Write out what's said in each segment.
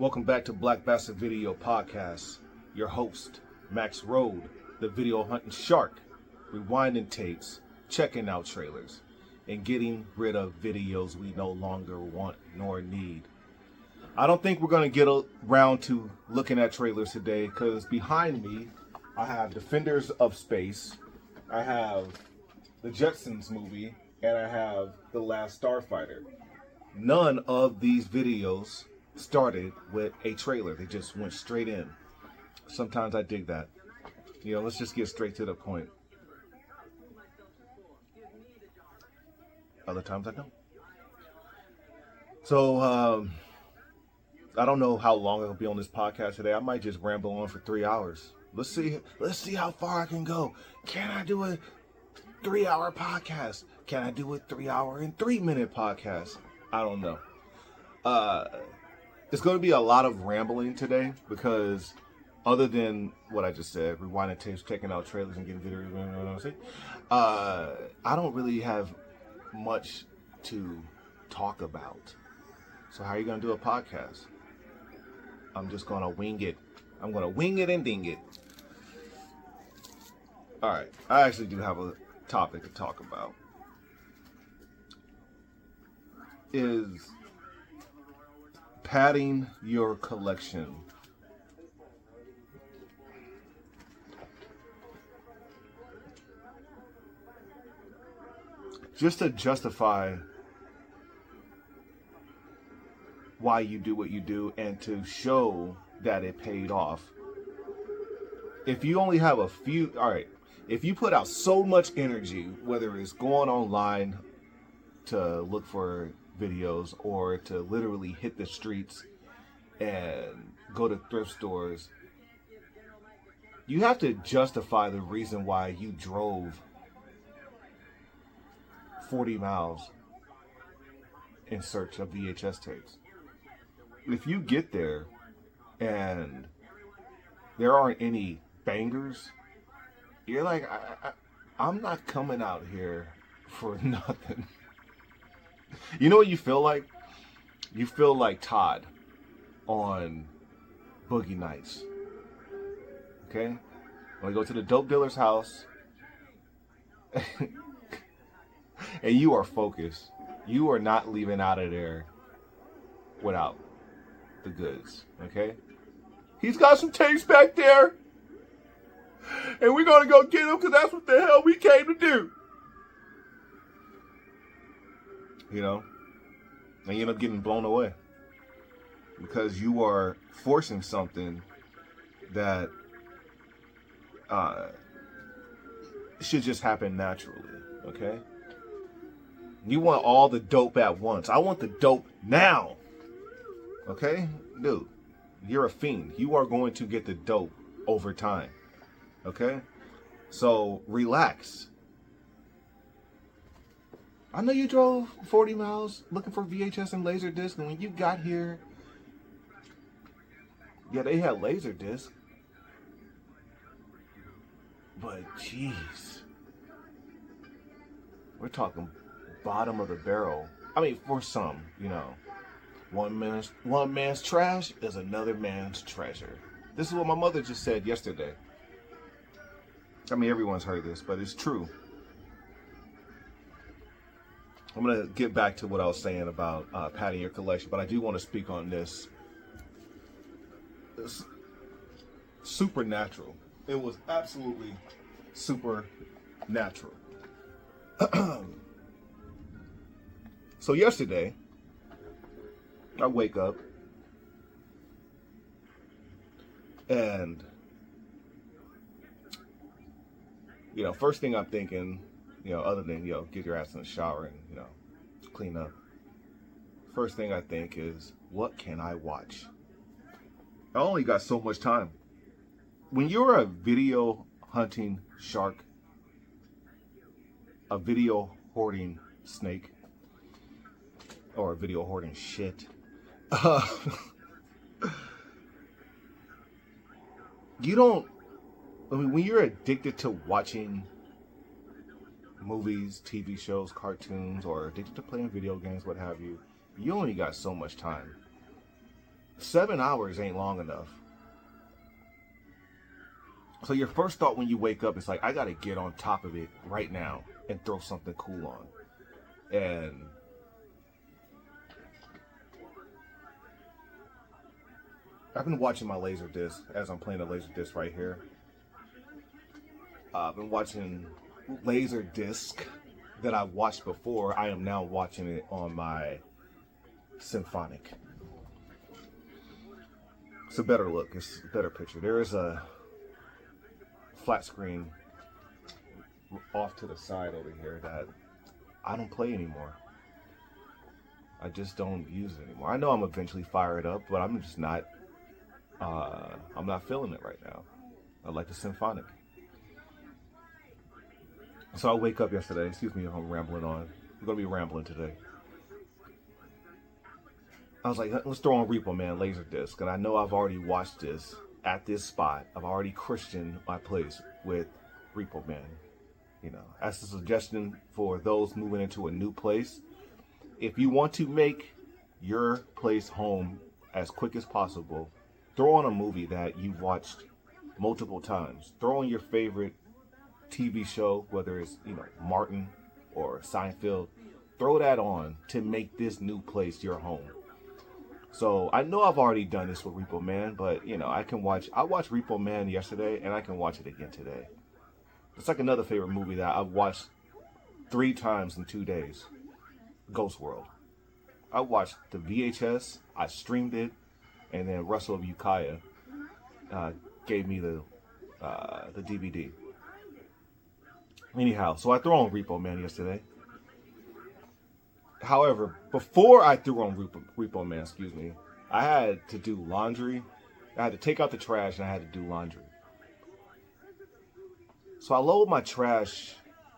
Welcome back to Black Basterd Video Podcast. Your host, Max Road, the video hunting shark, rewinding tapes, checking out trailers, and getting rid of videos we no longer want nor need. I don't think we're going to get around to looking at trailers today because behind me, I have Defenders of Space, I have the Jetsons movie, and I have The Last Starfighter. None of these videos started with a trailer. They just went straight in. Sometimes I dig that. Let's just get straight to the point. Other times I don't. So, I don't know how long I'll be on this podcast today. I might just ramble on for 3 hours. Let's see how far I can go. Can I do a 3-hour podcast? Can I do a 3-hour and 3-minute podcast? I don't know. It's going to be a lot of rambling today because other than what I just said, rewinding tapes, checking out trailers, and getting videos, I don't really have much to talk about. So how are you going to do a podcast? I'm just going to wing it. I'm going to wing it and ding it. All right. I actually do have a topic to talk about. Is padding your collection. Just to justify why you do what you do and to show that it paid off. If you only have a few, if you put out so much energy, whether it's going online to look for videos or to literally hit the streets and go to thrift stores, you have to justify the reason why you drove 40 miles in search of VHS tapes. If you get there and there aren't any bangers, you're like, I'm not coming out here for nothing. You know what you feel like? You feel like Todd on Boogie Nights. Okay? When you go to the dope dealer's house and you are focused, you are not leaving out of there without the goods. Okay? He's got some tapes back there and we're going to go get them because that's what the hell we came to do. And you end up getting blown away because you are forcing something that should just happen naturally, okay? You want all the dope at once. I want the dope now, okay? Dude, you're a fiend. You are going to get the dope over time, okay? So relax. I know you drove 40 miles looking for VHS and Laserdisc, and when you got here, yeah, they had Laserdisc. But jeez, we're talking bottom of the barrel. I mean, for some, one man's trash is another man's treasure. This is what my mother just said yesterday. I mean, everyone's heard this, but it's true. I'm going to get back to what I was saying about padding your collection, but I do want to speak on this. It's supernatural. It was absolutely supernatural. So yesterday, I wake up and, first thing I'm thinking, other than, get your ass in the shower and, clean up. First thing I think is, what can I watch? I only got so much time. When you're a video hunting shark, a video hoarding snake, or a video hoarding shit, when you're addicted to watching movies, TV shows, cartoons, or addicted to playing video games, what have you, you only got so much time. 7 hours ain't long enough. So your first thought when you wake up is like, I gotta get on top of it right now and throw something cool on. And I've been watching my laser disc as I'm playing the laser disc right here. I've been watching laser disc that I've watched before. I am now watching it on my symphonic. It's a better look. It's a better picture. There is a flat screen off to the side over here that I don't play anymore. I just don't use it anymore. I know I'm eventually fire it up, but I'm just not. I'm not feeling it right now. I like the symphonic. So I wake up yesterday. Excuse me if I'm rambling on. I'm gonna be rambling today. I was like, let's throw on Repo Man Laserdisc, and I know I've already watched this at this spot. I've already Christianed my place with Repo Man. You know, as a suggestion for those moving into a new place, if you want to make your place home as quick as possible, throw on a movie that you've watched multiple times. Throw on your favorite TV show, whether it's, you know, Martin or Seinfeld. Throw that on to make this new place your home. So I know I've already done this with Repo Man, but you know, I watched Repo Man yesterday and I can watch it again today. It's like another favorite movie that I've watched 3 times in 2 days. Ghost World. I watched the VHS, I streamed it, and then Russell of Ukiah gave me the DVD. Anyhow, so I threw on Repo Man yesterday. However, before I threw on Repo Man, I had to do laundry. I had to take out the trash and I had to do laundry. So I load my trash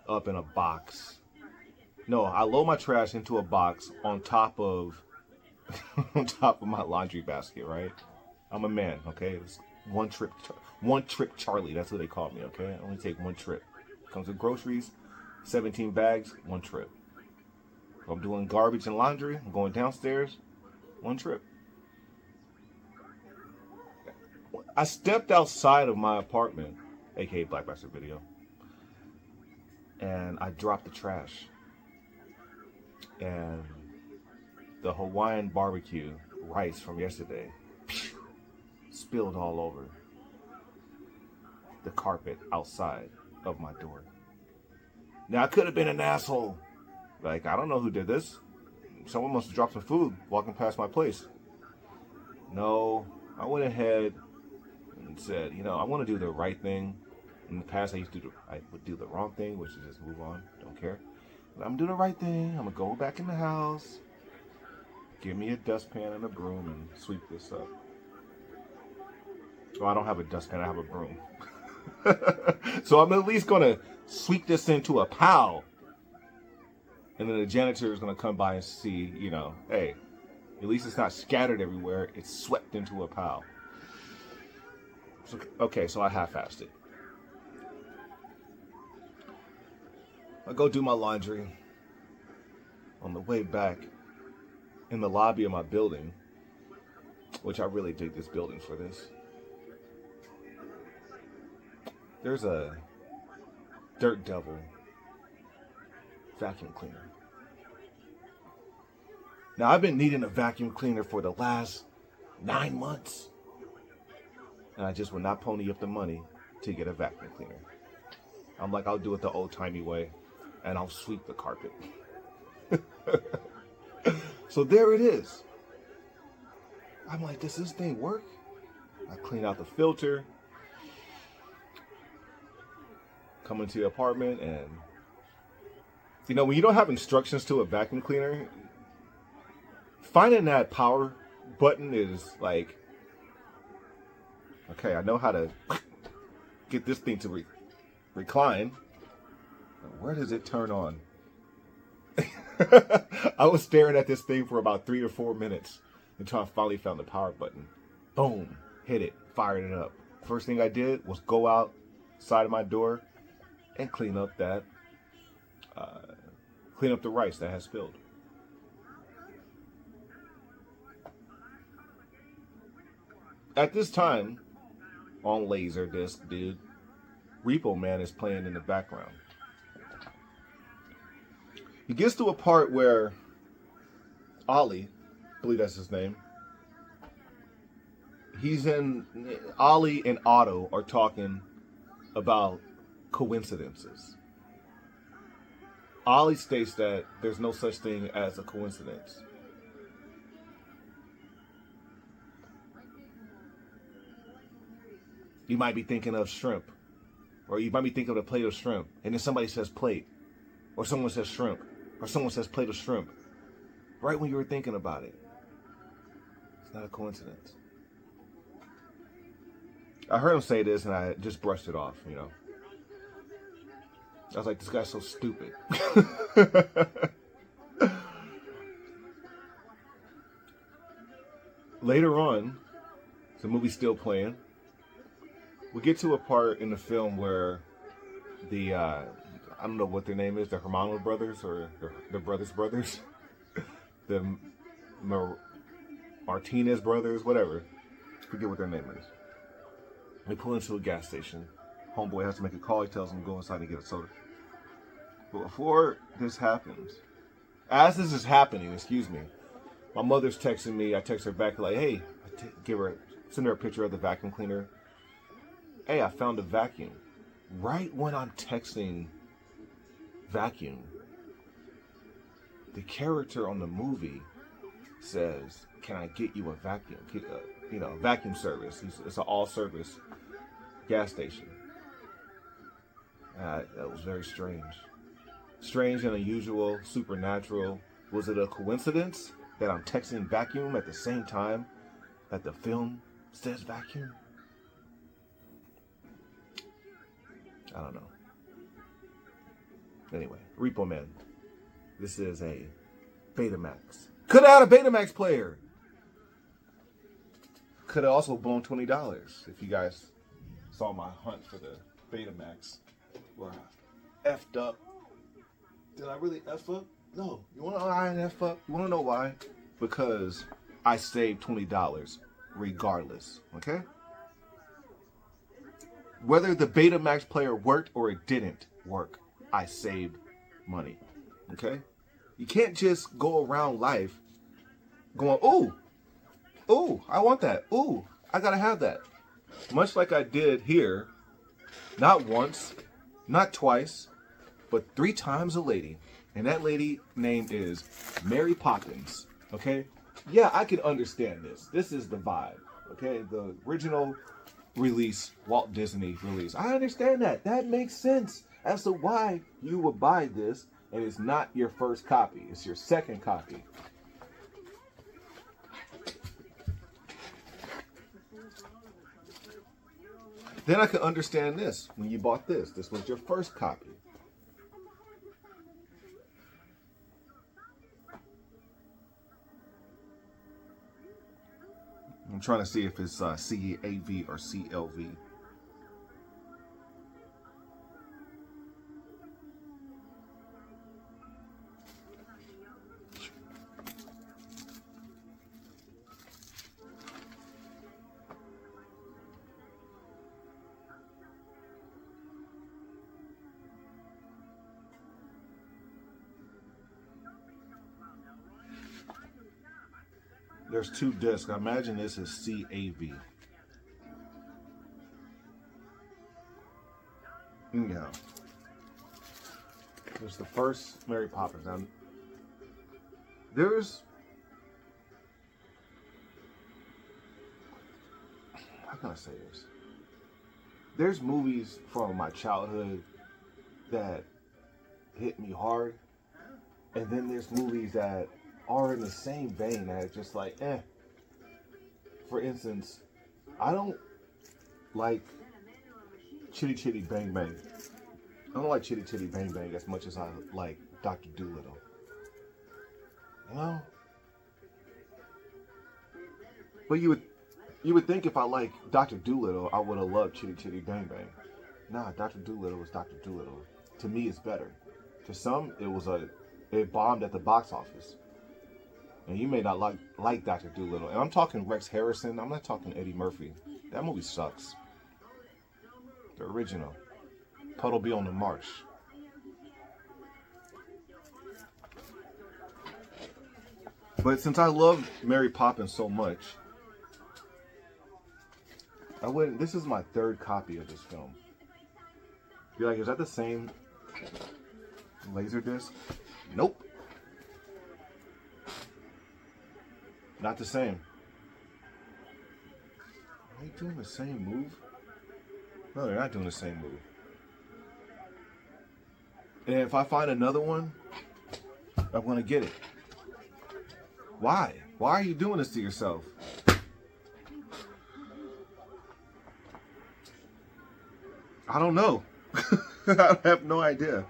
up in a box. No, I load my trash into a box on top of my laundry basket, right? I'm a man, okay? It's one trip Charlie. That's what they call me, okay? I only take one trip. Comes with groceries, 17 bags, one trip. If I'm doing garbage and laundry, I'm going downstairs, one trip. I stepped outside of my apartment, aka Black Basterd Video, and I dropped the trash. And the Hawaiian barbecue rice from yesterday spilled all over the carpet outside of my door. Now I could have been an asshole. Like, I don't know who did this. Someone must have dropped some food walking past my place. No, I went ahead and said, you know, I want to do the right thing. In the past, I would do the wrong thing, which is just move on, don't care. But I'm doing the right thing. I'm gonna go back in the house, give me a dustpan and a broom, and sweep this up. Well, I don't have a dustpan. I have a broom. So I'm at least gonna sweep this into a pile. And then the janitor is going to come by and see, you know, hey, at least it's not scattered everywhere. It's swept into a pile. So, okay, so I half-assed it. I go do my laundry. On the way back, in the lobby of my building, which I really dig this building for this, there's a Dirt Devil vacuum cleaner. Now, I've been needing a vacuum cleaner for the last 9 months. And I just would not pony up the money to get a vacuum cleaner. I'm like, I'll do it the old-timey way, and I'll sweep the carpet. So there it is. I'm like, does this thing work? I clean out the filter, come into the apartment, and you know, when you don't have instructions to a vacuum cleaner, finding that power button is like, okay, I know how to get this thing to recline. Where does it turn on? I was staring at this thing for about 3 or 4 minutes until I finally found the power button. Boom, hit it, fired it up. First thing I did was go outside of my door and clean up that, clean up the rice that has spilled. at this time, on Laserdisc, dude, Repo Man is playing in the background. He gets to a part where Ollie, I believe that's his name, Ollie and Otto are talking about coincidences. Ollie states that there's no such thing as a coincidence. You might be thinking of shrimp, or you might be thinking of a plate of shrimp, and then somebody says plate, or someone says shrimp, or someone says plate of shrimp, right when you were thinking about it. It's not a coincidence. I heard him say this, and I just brushed it off, you know. I was like, this guy's so stupid. Later on, the movie's still playing. We get to a part in the film where the, I don't know what their name is, the Hermano brothers, or the brothers, the Martinez brothers, whatever. Forget what their name is. They pull into a gas station. Homeboy has to make a call. He tells them to go inside and get a soda. But before this happens, as this is happening, my mother's texting me. I text her back like, hey, send her a picture of the vacuum cleaner. Hey, I found a vacuum. Right when I'm texting vacuum, the character on the movie says, can I get you a vacuum? Vacuum service. It's an all-service gas station. That was very strange. Strange and unusual, supernatural. Was it a coincidence that I'm texting vacuum at the same time that the film says vacuum? I don't know. Anyway, Repo Man. This is a Betamax. Could have had a Betamax player. Could have also blown $20 if you guys saw my hunt for the Betamax where I effed up. Did I really F up? No. You want to know why I F up? You want to know why? Because I saved $20 regardless. Okay? Whether the Betamax player worked or it didn't work, I saved money. Okay? You can't just go around life going, ooh, I want that. Ooh, I gotta have that. Much like I did here, not once, not twice, but 3 times a lady. And that lady name is Mary Poppins. Okay? Yeah, I can understand this. This is the vibe. Okay? The original release, Walt Disney release. I understand that. That makes sense as to why you would buy this and it's not your first copy. It's your second copy. Then I can understand this. When you bought this was your first copy. I'm trying to see if it's CAV or CLV. There's 2 discs. I imagine this is CAV. Yeah. There's the first Mary Poppins. Now, how can I say this? There's movies from my childhood that hit me hard. And then there's movies that are in the same vein as just like, For instance, I don't like Chitty Chitty Bang Bang. I don't like Chitty Chitty Bang Bang as much as I like Dr. Dolittle. You know? But you would think if I like Dr. Dolittle, I would have loved Chitty Chitty Bang Bang. Nah, Dr. Dolittle was Dr. Dolittle. To me, it's better. To some, it bombed at the box office. And you may not like Dr. Dolittle. And I'm talking Rex Harrison. I'm not talking Eddie Murphy. That movie sucks. The original. Puddle Be on the Marsh. But since I love Mary Poppins so much, this is my third copy of this film. You're like, is that the same Laserdisc? Nope. Not the same. Are they doing the same move? No, they're not doing the same move. And if I find another one, I'm going to get it. Why? Why are you doing this to yourself? I don't know. I have no idea.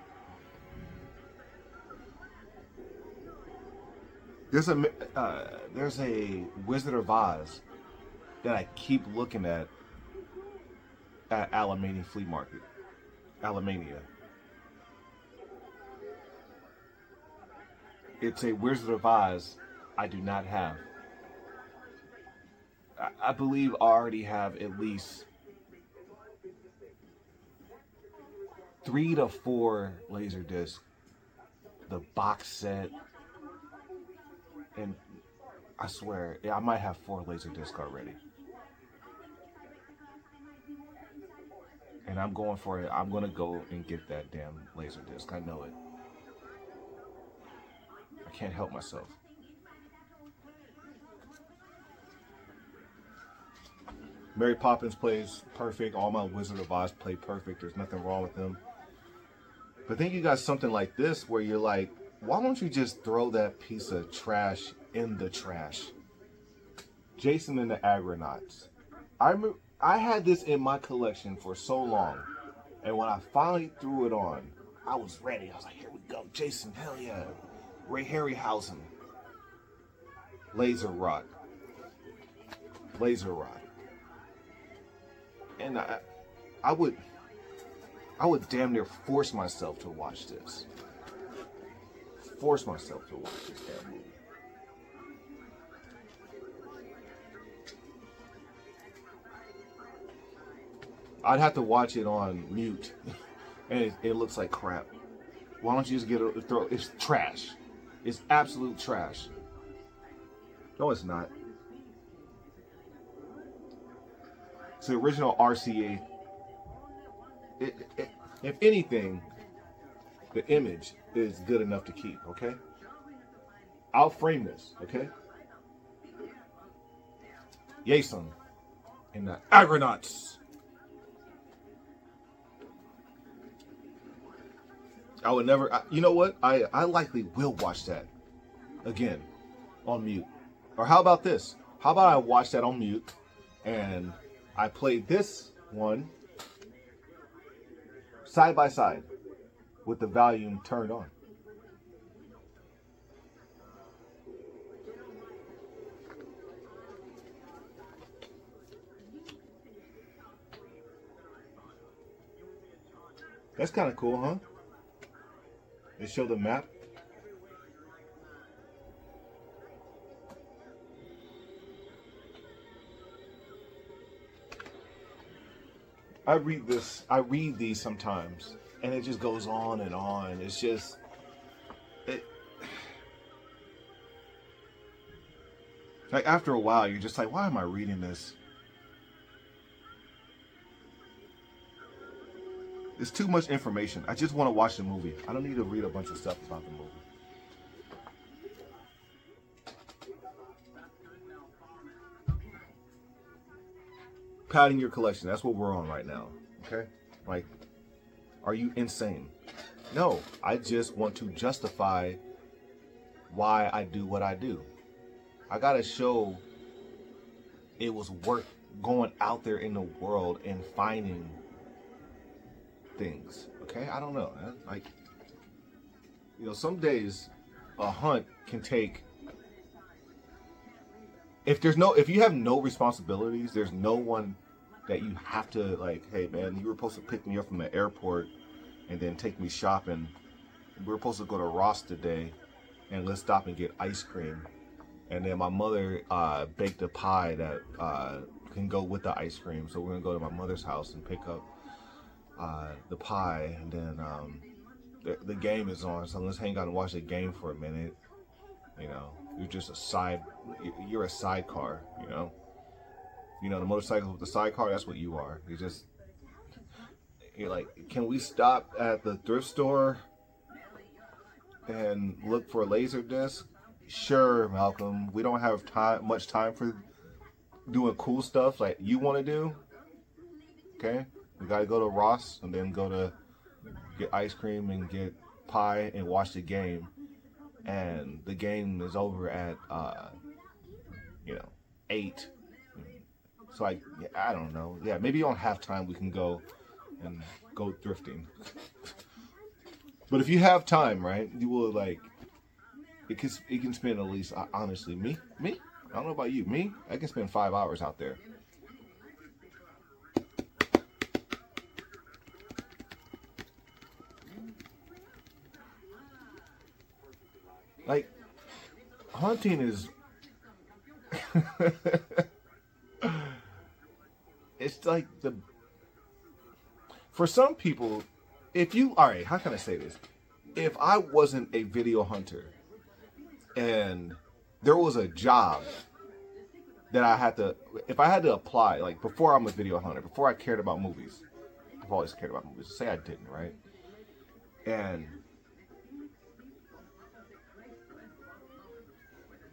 There's a Wizard of Oz that I keep looking at Alamania Flea Market. Alamania. It's a Wizard of Oz I do not have. I believe I already have at least 3 to 4 Laserdiscs, the box set, and I swear, I might have 4 Laserdiscs already. And I'm going for it. I'm going to go and get that damn Laserdisc. I know it. I can't help myself. Mary Poppins plays perfect. All my Wizard of Oz play perfect. There's nothing wrong with them. But then you got something like this where you're like, why don't you just throw that piece of trash in the trash? Jason and the Argonauts. I had this in my collection for so long. And when I finally threw it on, I was ready. I was like, here we go. Jason, hell yeah. Ray Harryhausen. Laser Rock. And I would damn near force myself to watch this. Force myself to watch this damn movie. I'd have to watch it on mute, and it looks like crap. Why don't you just it's trash. It's absolute trash. No, it's not. It's the original RCA. If anything, the image is good enough to keep, okay? I'll frame this, okay? Jason and the Argonauts. I would never, you know what? I likely will watch that again on mute. Or how about this? How about I watch that on mute and I play this one side by side with the volume turned on. That's kind of cool, huh? They show the map. I read these sometimes, and it just goes on and on. It's just, like after a while, you're just like, why am I reading this? It's too much information. I just want to watch the movie. I don't need to read a bunch of stuff about the movie. Padding your collection. That's what we're on right now. Okay? Like, are you insane? No, I just want to justify why I do what I do. I gotta show it was worth going out there in the world and finding things. Okay? I don't know. Like, you know, some days a hunt can take, if you have no responsibilities, there's no one that you have to, like, hey man, you were supposed to pick me up from the airport and then take me shopping. We were supposed to go to Ross today and let's stop and get ice cream. And then my mother baked a pie that can go with the ice cream. So we're gonna go to my mother's house and pick up the pie, and then the game is on. So let's hang out and watch the game for a minute. You know, you're a sidecar. You know the motorcycle with the sidecar. That's what you are. You're like, can we stop at the thrift store and look for a laser disc? Sure, Malcolm. We don't have much time for doing cool stuff like you want to do. Okay, we gotta go to Ross and then go to get ice cream and get pie and watch the game. And the game is over at 8. So I don't know. Yeah, maybe on halftime we can go and go thrifting. But if you have time, right, you will you can spend at least, honestly, me, I don't know about you, I can spend 5 hours out there. Like, hunting is it's like for some people, alright, how can I say this? If I wasn't a video hunter and there was a job that if I had to apply, like before I'm a video hunter, before I cared about movies, I've always cared about movies, say I didn't, right? And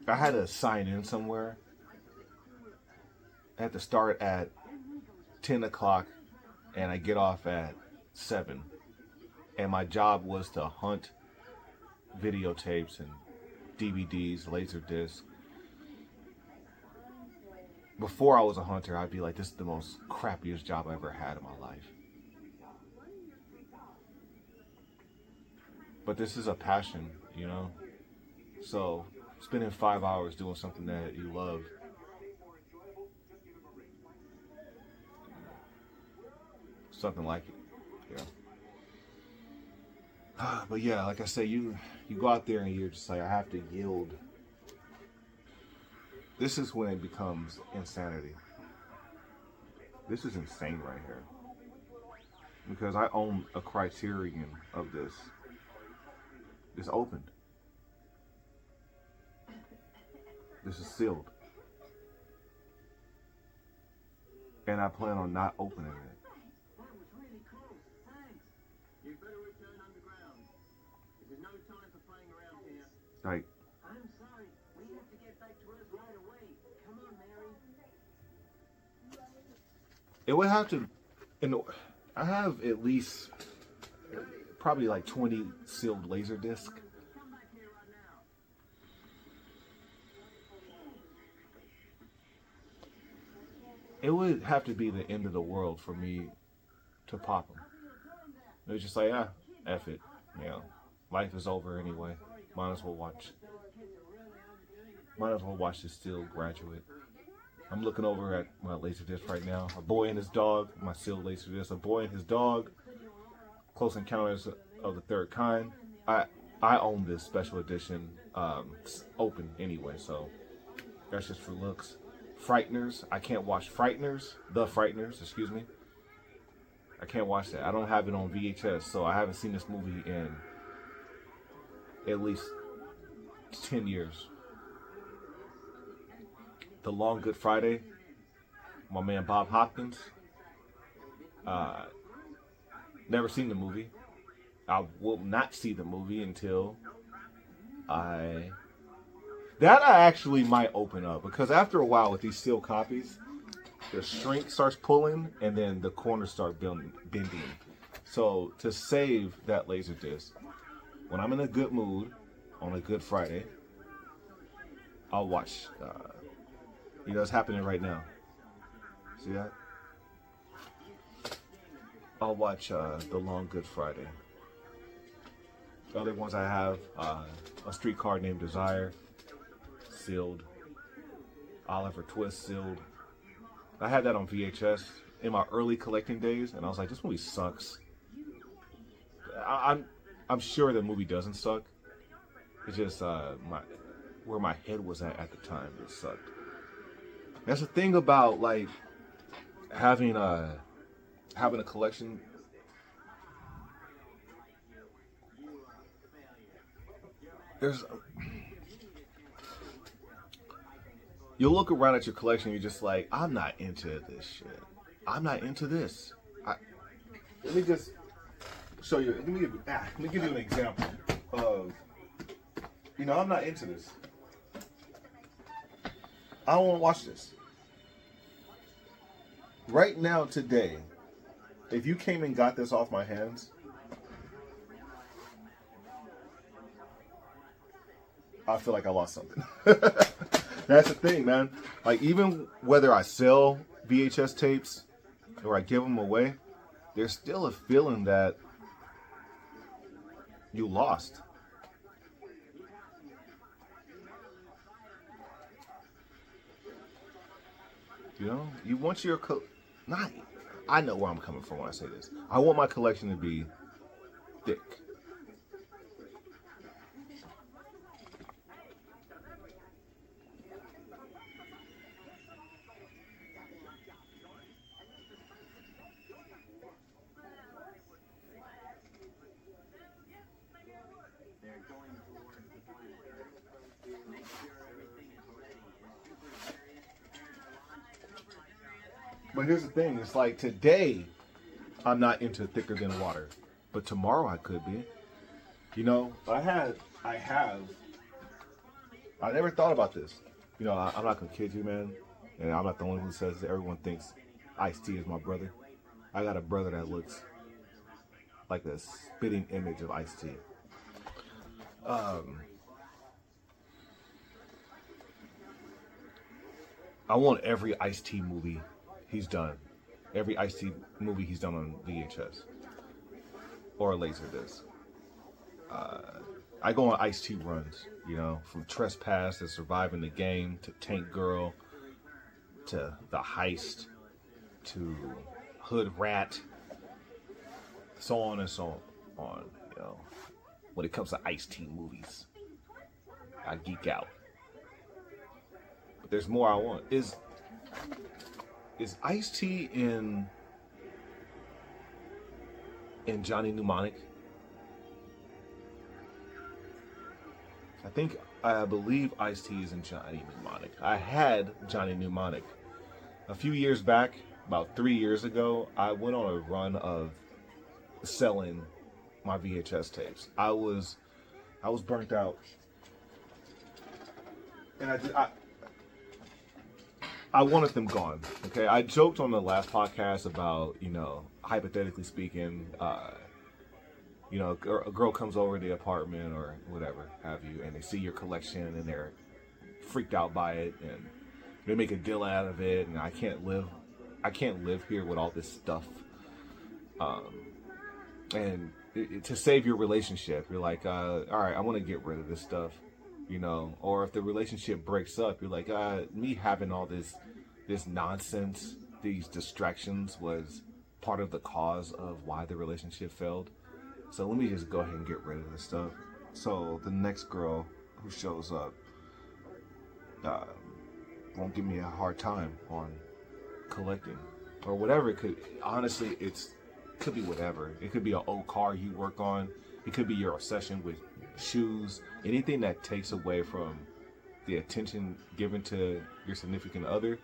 I had to sign in somewhere. I had to start at 10 o'clock and I get off at 7. And my job was to hunt videotapes and DVDs, laser discs. Before I was a hunter, I'd be like, this is the most crappiest job I ever had in my life. But this is a passion, So spending 5 hours doing something that you love, something like it, But yeah, like I say, you go out there and you're just like, I have to yield. This is when it becomes insanity. This is insane right here. Because I own a Criterion of this. It's opened. This is sealed. And I plan on not opening it. Like, I'm sorry, we have to get back to us right away. Come on, Mary. It would have to, I have at least probably like 20 sealed laser discs. It would have to be the end of the world for me to pop them. It was just like, F it, life is over anyway. Might as well watch this still graduate. I'm looking over at my Laserdisc right now. A Boy and His Dog, my sealed Laserdisc. A Boy and His Dog, Close Encounters of the Third Kind. I own this special edition, open anyway, so that's just for looks. Frighteners, I can't watch Frighteners, The Frighteners, excuse me. I can't watch that. I don't have it on VHS, so I haven't seen this movie in at least 10 years. The Long Good Friday, my man Bob Hopkins. Never seen the movie. I will not see the movie until I actually might open up, because after a while with these sealed copies, the shrink starts pulling and then the corners start bending. So to save that laser disc, when I'm in a good mood on a Good Friday, I'll watch. It's happening right now. See that? I'll watch The Long Good Friday. The other ones I have, A Streetcar Named Desire, sealed. Oliver Twist, sealed. I had that on VHS in my early collecting days, and I was like, this movie sucks. I'm sure the movie doesn't suck. It's just where my head was at the time. It sucked. That's the thing about like having a collection. You'll look around at your collection, you're just like, I'm not into this shit. I'm not into this. Let me just show you. Let me give you an example of, I'm not into this. I don't want to watch this. Right now, today, if you came and got this off my hands, I feel like I lost something. That's the thing, man. Like, even whether I sell VHS tapes or I give them away, there's still a feeling that you lost. You want your I know where I'm coming from when I say this. I want my collection to be thick. But here's the thing, it's like today I'm not into thicker than water, but tomorrow I could be. I never thought about this. I'm not gonna kid you, man, and I'm not the one who says that everyone thinks Ice-T is my brother. I got a brother that looks like a spitting image of Ice-T. I want every Ice-T movie he's done. Every Ice-T movie he's done on VHS or Laserdisc. I go on Ice-T runs, from Trespass to Surviving the Game to Tank Girl to The Heist to Hood Rat, so on and so on. When it comes to Ice-T movies, I geek out. But there's more I want. Is Ice-T in Johnny Mnemonic? I believe Ice-T is in Johnny Mnemonic. I had Johnny Mnemonic a few years back, about 3 years ago. I went on a run of selling my VHS tapes. I was burnt out, and I wanted them gone. Okay, I joked on the last podcast about, hypothetically speaking, a girl comes over to the apartment or whatever have you, and they see your collection and they're freaked out by it, and they make a deal out of it, and I can't live here with all this stuff. And to save your relationship, you're like, all right, I want to get rid of this stuff. Or if the relationship breaks up, you're like, me having all this nonsense, these distractions was part of the cause of why the relationship failed. So let me just go ahead and get rid of this stuff. So the next girl who shows up won't give me a hard time on collecting or whatever. It could be whatever. It could be an old car you work on. It could be your obsession with shoes. Anything that takes away from the attention given to your significant other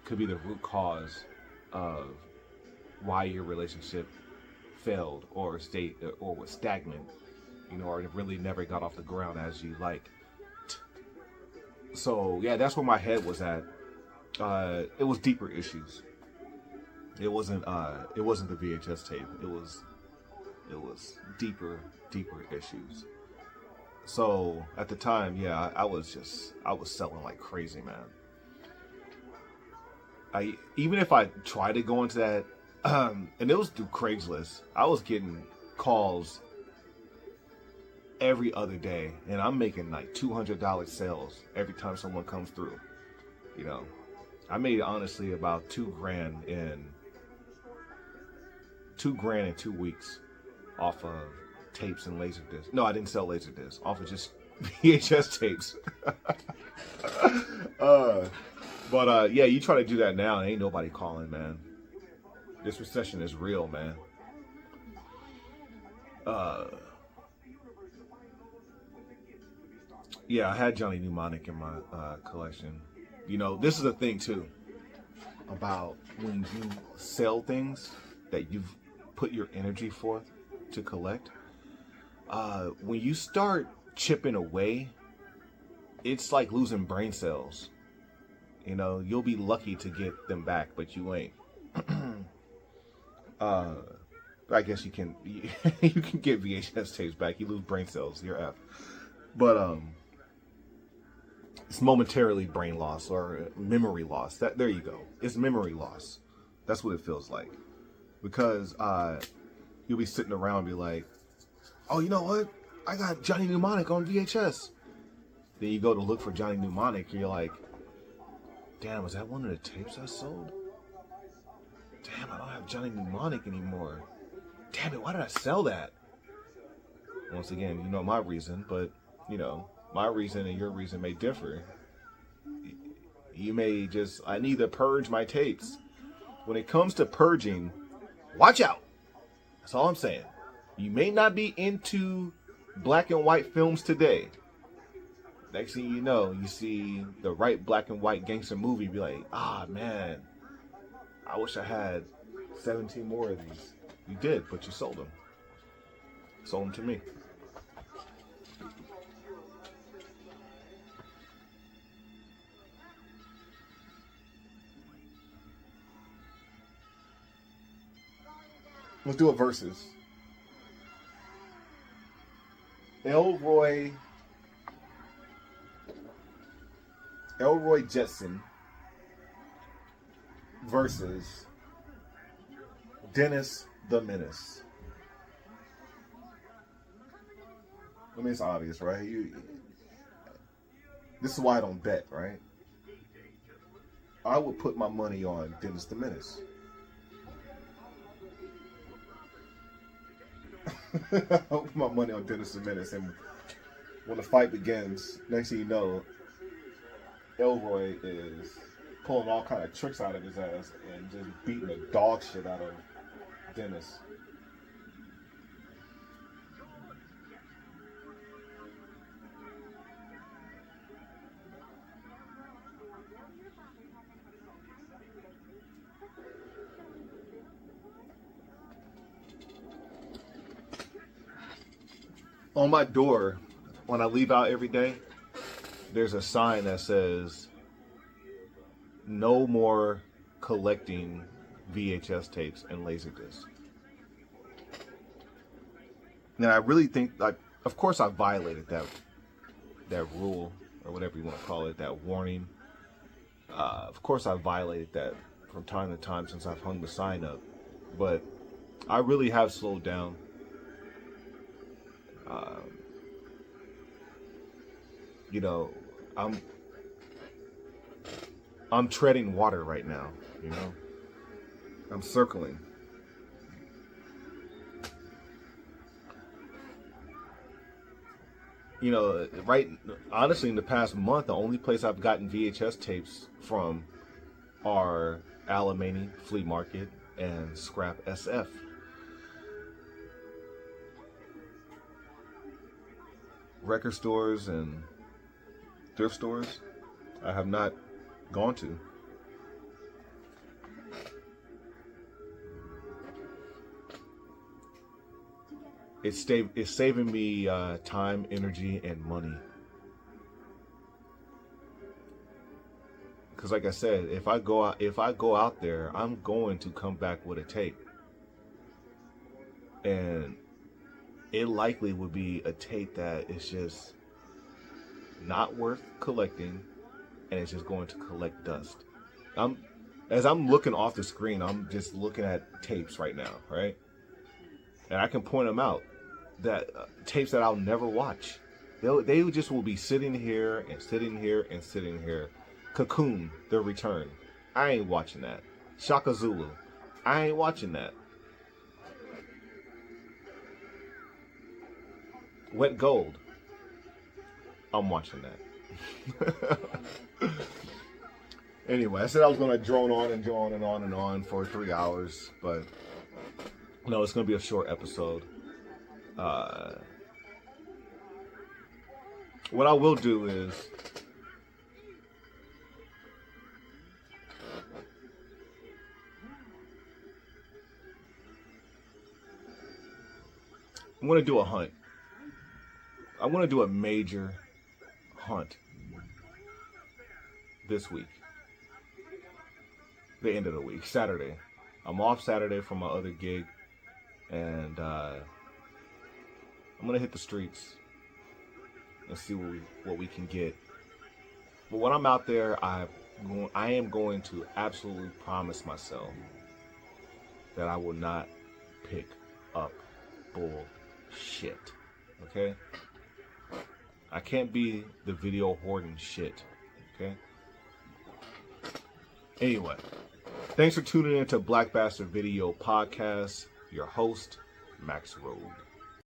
could be the root cause of why your relationship failed or was stagnant, or it really never got off the ground as you like. So yeah, that's where my head was at. It was deeper issues. It wasn't the VHS tape. It was deeper issues. So at the time, yeah, I was selling like crazy, man. Even if I tried to go into that, and it was through Craigslist, I was getting calls every other day, and I'm making like $200 sales every time someone comes through. I made honestly about $2,000 in 2 weeks off of tapes and laserdiscs. No, I didn't sell laserdiscs. Off of just VHS tapes. Yeah, you try to do that now, ain't nobody calling, man. This recession is real, man. Yeah, I had Johnny Mnemonic in my collection. You know, this is the thing too about when you sell things that you've put your energy forth to collect. When you start chipping away, it's like losing brain cells. You know, you'll be lucky to get them back, but you ain't. I guess you can you can get VHS tapes back. You lose brain cells, you're F. But it's momentarily brain loss or memory loss. There you go. It's memory loss. That's what it feels like. Because you'll be sitting around and be like, oh, you know what? I got Johnny Mnemonic on VHS. Then you go to look for Johnny Mnemonic and you're like, damn, was that one of the tapes I sold? Damn, I don't have Johnny Mnemonic anymore. Damn it, why did I sell that? Once again, you know my reason, but, you know, my reason and your reason may differ. You may just, I need to purge my tapes. When it comes to purging, watch out. That's all I'm saying. You may not be into black and white films today. Next thing you know, you see the right black and white gangster movie, be like, ah, man, I wish I had 17 more of these. You did, but you sold them. Sold them to me. Let's do a versus. Elroy Jetson versus Dennis the Menace. I mean, it's obvious, right? This is why I don't bet, right? I would put my money on Dennis the Menace. I put my money on Dennis the Menace, and when the fight begins, next thing you know, Elroy is pulling all kind of tricks out of his ass and just beating the dog shit out of Dennis. On my door, when I leave out every day, there's a sign that says, no more collecting VHS tapes and Laserdiscs. Now, I really think, like, of course I violated that rule, or whatever you want to call it, that warning. Of course I violated that from time to time since I've hung the sign up. But I really have slowed down. You know, I'm treading water right now, you know. I'm circling. You know, honestly, in the past month, the only place I've gotten VHS tapes from are Alamany Flea Market and Scrap SF. Record stores and thrift stores I have not gone to. It's saving me time, energy, and money. Because, like I said, if I go out there, I'm going to come back with a tape, and it likely would be a tape that is just not worth collecting, and it's just going to collect dust. As I'm looking off the screen, I'm just looking at tapes right now, right? And I can point them out, that tapes that I'll never watch. They just will be sitting here and sitting here and sitting here. Cocoon, The Return, I ain't watching that. Shaka Zulu, I ain't watching that. Wet Gold, I'm watching that. Anyway, I said I was going to drone on and drone and on and on for 3 hours, but no, it's going to be a short episode. What I will do is I'm going to do a hunt. I want to do a major hunt this week. The end of the week, Saturday. I'm off Saturday from my other gig, and I'm going to hit the streets and see what we can get. But when I'm out there, I am going to absolutely promise myself that I will not pick up bullshit. Okay? I can't be the video hoarding shit. Okay? Anyway, thanks for tuning in to Black Basterd Video Podcast. Your host, Max Road.